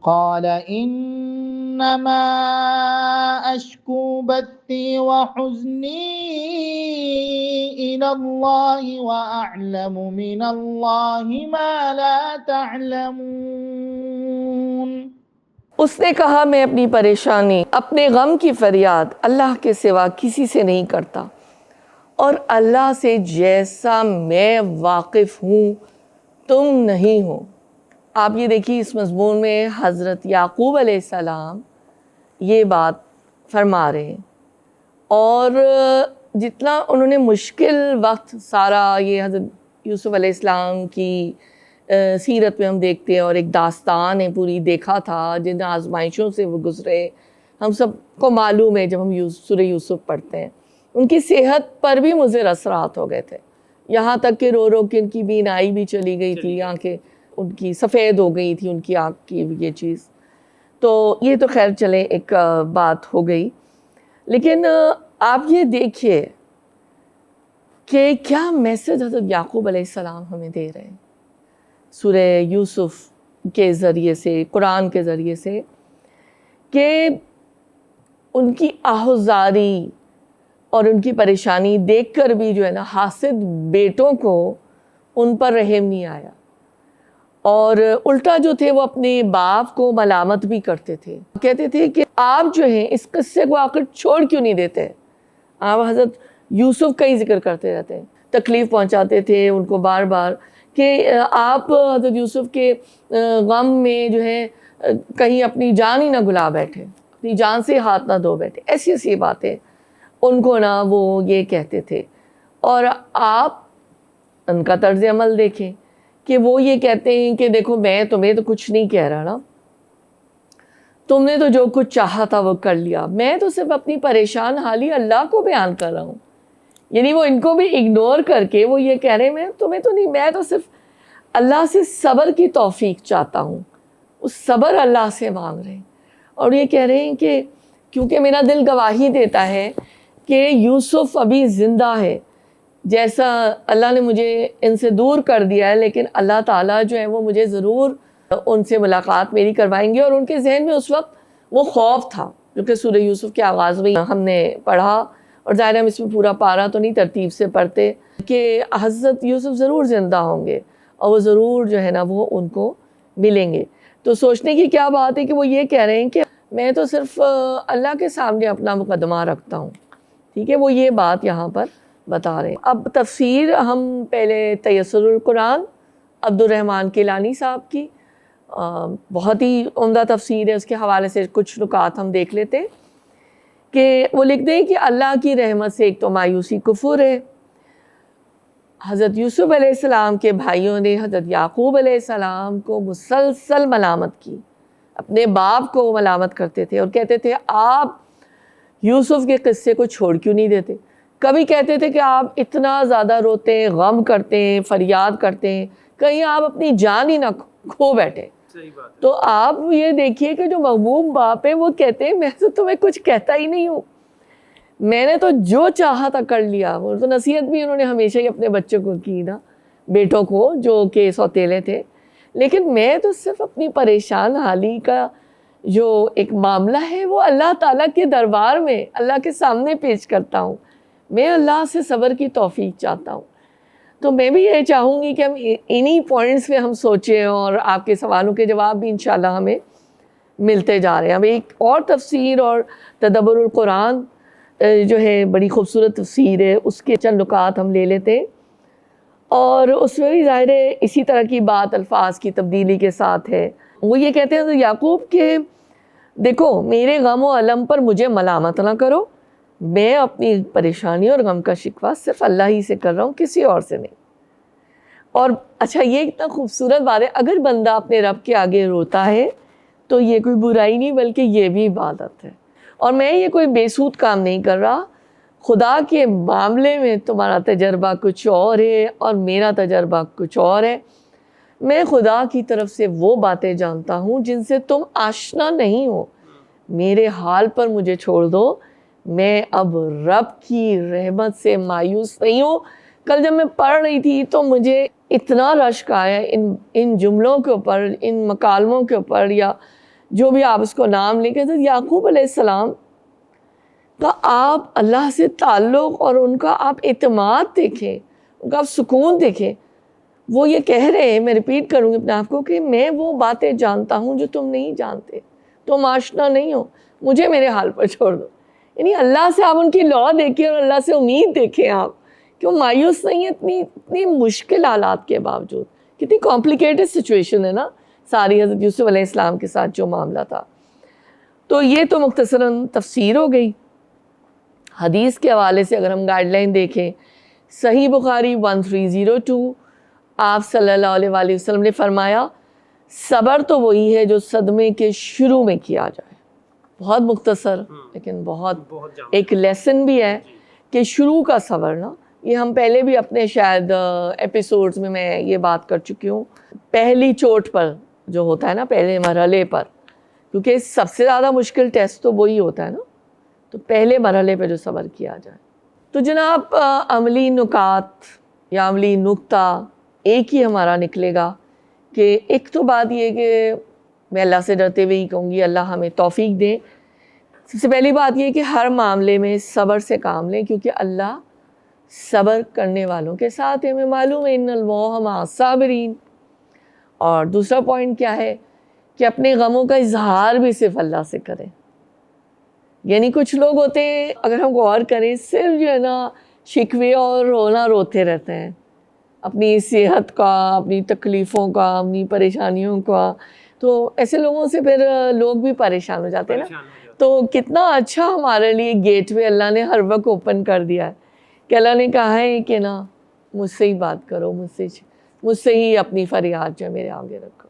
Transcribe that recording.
قال انما اشکو بثی وحزنی الى اللہ واعلم من اللہ ما لا تعلمون۔ اس نے کہا میں اپنی پریشانی، اپنے غم کی فریاد اللہ کے سوا کسی سے نہیں کرتا، اور اللہ سے جیسا میں واقف ہوں تم نہیں ہو۔ آپ یہ دیکھیے اس مضمون میں حضرت یعقوب علیہ السلام یہ بات فرما رہے ہیں، اور جتنا انہوں نے مشکل وقت سارا یہ حضرت یوسف علیہ السلام کی سیرت میں ہم دیکھتے ہیں، اور ایک داستان ہے پوری، دیکھا تھا جن آزمائشوں سے وہ گزرے، ہم سب کو معلوم ہے جب ہم سورہ یوسف پڑھتے ہیں۔ ان کی صحت پر بھی مضر اثرات ہو گئے تھے، یہاں تک کہ رو رو کے ان کی بینائی بھی چلی گئی تھی، آنکھیں ان کی سفید ہو گئی تھی، ان کی آنکھ کی یہ چیز۔ تو یہ تو خیر چلے ایک بات ہو گئی، لیکن آپ یہ دیکھیے کہ کیا میسج حضرت یعقوب علیہ السلام ہمیں دے رہے ہیں سورہ یوسف کے ذریعے سے، قرآن کے ذریعے سے، کہ ان کی آہوزاری اور ان کی پریشانی دیکھ کر بھی جو ہے نا حاسد بیٹوں کو ان پر رحم نہیں آیا، اور الٹا جو تھے وہ اپنے باپ کو ملامت بھی کرتے تھے، کہتے تھے کہ آپ جو ہیں اس قصے کو آخر چھوڑ کیوں نہیں دیتے۔ آپ حضرت یوسف کا ہی ذکر کرتے رہتے ہیں، تکلیف پہنچاتے تھے ان کو بار بار کہ آپ حضرت یوسف کے غم میں جو ہے کہیں اپنی جان ہی نہ گلا بیٹھے، اپنی جان سے ہاتھ نہ دھو بیٹھے، ایسی ایسی باتیں ان کو نا وہ یہ کہتے تھے۔ اور آپ ان کا طرز عمل دیکھیں کہ وہ یہ کہتے ہیں کہ دیکھو میں تمہیں تو کچھ نہیں کہہ رہا نا، تم نے تو جو کچھ چاہا تھا وہ کر لیا، میں تو صرف اپنی پریشان حالی اللہ کو بیان کر رہا ہوں۔ یعنی وہ ان کو بھی اگنور کر کے وہ یہ کہہ رہے ہیں میں تمہیں تو نہیں، میں تو صرف اللہ سے صبر کی توفیق چاہتا ہوں، اس صبر اللہ سے مانگ رہے ہیں۔ اور یہ کہہ رہے ہیں کہ کیونکہ میرا دل گواہی دیتا ہے کہ یوسف ابھی زندہ ہے، جیسا اللہ نے مجھے ان سے دور کر دیا ہے، لیکن اللہ تعالیٰ جو ہے وہ مجھے ضرور ان سے ملاقات میری کروائیں گے۔ اور ان کے ذہن میں اس وقت وہ خوف تھا، جو کہ سورہ یوسف کے آغاز میں ہم نے پڑھا، اور ظاہر ہم اس میں پورا پارہ تو نہیں ترتیب سے پڑھتے، کہ حضرت یوسف ضرور زندہ ہوں گے اور وہ ضرور جو ہے نا وہ ان کو ملیں گے۔ تو سوچنے کی کیا بات ہے کہ وہ یہ کہہ رہے ہیں کہ میں تو صرف اللہ کے سامنے اپنا مقدمہ رکھتا ہوں، ٹھیک ہے، وہ یہ بات یہاں پر بتا رہے ہیں۔ اب تفسیر ہم پہلے تیسر القرآن عبد الرحمن کیلانی صاحب کی بہت ہی عمدہ تفسیر ہے، اس کے حوالے سے کچھ نکات ہم دیکھ لیتے ہیں کہ وہ لکھتے ہیں کہ اللہ کی رحمت سے ایک تو مایوسی کفر ہے۔ حضرت یوسف علیہ السلام کے بھائیوں نے حضرت یعقوب علیہ السلام کو مسلسل ملامت کی، اپنے باپ کو ملامت کرتے تھے اور کہتے تھے آپ یوسف کے قصے کو چھوڑ کیوں نہیں دیتے۔ کبھی کہتے تھے کہ آپ اتنا زیادہ روتے ہیں، غم کرتے ہیں، فریاد کرتے ہیں، کہیں آپ اپنی جان ہی نہ کھو بیٹھے۔ تو آپ یہ دیکھیے کہ جو محبوب باپ ہیں وہ کہتے ہیں میں تو تمہیں کچھ کہتا ہی نہیں ہوں، میں نے تو جو چاہا تھا کر لیا۔ وہ تو نصیحت بھی انہوں نے ہمیشہ ہی اپنے بچوں کو کی نا، بیٹوں کو جو کہ سوتیلے تھے، لیکن میں تو صرف اپنی پریشان حالی کا جو ایک معاملہ ہے وہ اللہ تعالیٰ کے دربار میں اللہ کے سامنے پیش کرتا ہوں، میں اللہ سے صبر کی توفیق چاہتا ہوں۔ تو میں بھی یہ چاہوں گی کہ ہم انہی پوائنٹس پہ ہم سوچیں، اور آپ کے سوالوں کے جواب بھی انشاءاللہ ہمیں ملتے جا رہے ہیں۔ اب ایک اور تفسیر اور تدبر القرآن جو ہے بڑی خوبصورت تفسیر ہے، اس کے چند نکات ہم لے لیتے ہیں، اور اس میں بھی ظاہر ہے اسی طرح کی بات الفاظ کی تبدیلی کے ساتھ ہے۔ وہ یہ کہتے ہیں یعقوب کہ دیکھو میرے غم و علم پر مجھے ملامت نہ کرو، میں اپنی پریشانی اور غم کا شکوہ صرف اللہ ہی سے کر رہا ہوں، کسی اور سے نہیں۔ اور اچھا یہ اتنا خوبصورت بات ہے، اگر بندہ اپنے رب کے آگے روتا ہے تو یہ کوئی برائی نہیں بلکہ یہ بھی عبادت ہے، اور میں یہ کوئی بے سود کام نہیں کر رہا۔ خدا کے معاملے میں تمہارا تجربہ کچھ اور ہے اور میرا تجربہ کچھ اور ہے۔ میں خدا کی طرف سے وہ باتیں جانتا ہوں جن سے تم آشنا نہیں ہو، میرے حال پر مجھے چھوڑ دو، میں اب رب کی رحمت سے مایوس نہیں ہوں۔ کل جب میں پڑھ رہی تھی تو مجھے اتنا رشک آیا ان جملوں کے اوپر، ان مکالموں کے اوپر، یا جو بھی آپ اس کو نام لیں کہ حضرت یعقوب علیہ السلام کا آپ اللہ سے تعلق اور ان کا آپ اعتماد دیکھیں، ان کا آپ سکون دیکھیں. وہ یہ کہہ رہے ہیں، میں ریپیٹ کروں گی اپنے آپ کو، کہ میں وہ باتیں جانتا ہوں جو تم نہیں جانتے، تم آشنا نہیں ہو، مجھے میرے حال پر چھوڑ دو. یعنی اللہ سے آپ ان کی لا دیکھیں اور اللہ سے امید دیکھیں آپ کہ وہ مایوس نہیں ہے اتنی مشکل حالات کے باوجود. کتنی کمپلیکیٹڈ سچویشن ہے نا ساری حضرت یوسف علیہ السلام کے ساتھ جو معاملہ تھا. تو یہ تو مختصراً تفسیر ہو گئی. حدیث کے حوالے سے اگر ہم گائیڈ لائن دیکھیں، صحیح بخاری 1302 آپ صلی اللہ علیہ وآلہ وسلم نے فرمایا صبر تو وہی ہے جو صدمے کے شروع میں کیا جائے. بہت مختصر لیکن بہت ایک لیسن بھی ہے کہ شروع کا صبر نا، یہ ہم پہلے بھی اپنے شاید ایپیسوڈز میں یہ بات کر چکی ہوں. پہلی چوٹ پر جو ہوتا ہے نا، پہلے مرحلے پر، کیونکہ سب سے زیادہ مشکل ٹیسٹ تو وہی ہوتا ہے نا، تو پہلے مرحلے پہ جو صبر کیا جائے. تو جناب عملی نکات یا عملی نکتہ ایک ہی ہمارا نکلے گا کہ ایک تو بات یہ کہ میں اللہ سے ڈرتے ہوئے ہی کہوں گی اللہ ہمیں توفیق دے. سب سے پہلی بات یہ کہ ہر معاملے میں صبر سے کام لیں، کیونکہ اللہ صبر کرنے والوں کے ساتھ ہمیں معلوم ہے ان اللہ مع الصابرین. اور دوسرا پوائنٹ کیا ہے کہ اپنے غموں کا اظہار بھی صرف اللہ سے کریں. یعنی کچھ لوگ ہوتے ہیں اگر ہم غور کریں صرف جو ہے نا شکوے اور رونا روتے رہتے ہیں اپنی صحت کا، اپنی تکلیفوں کا، اپنی پریشانیوں کا. تو ایسے لوگوں سے پھر لوگ بھی پریشان ہو جاتے ہیں نا. تو کتنا اچھا ہمارے لیے گیٹ وے اللہ نے ہر وقت اوپن کر دیا ہے کہ اللہ نے کہا ہے کہ نا مجھ سے ہی بات کرو، مجھ سے ہی اپنی فریاد جو ہے میرے آگے رکھو.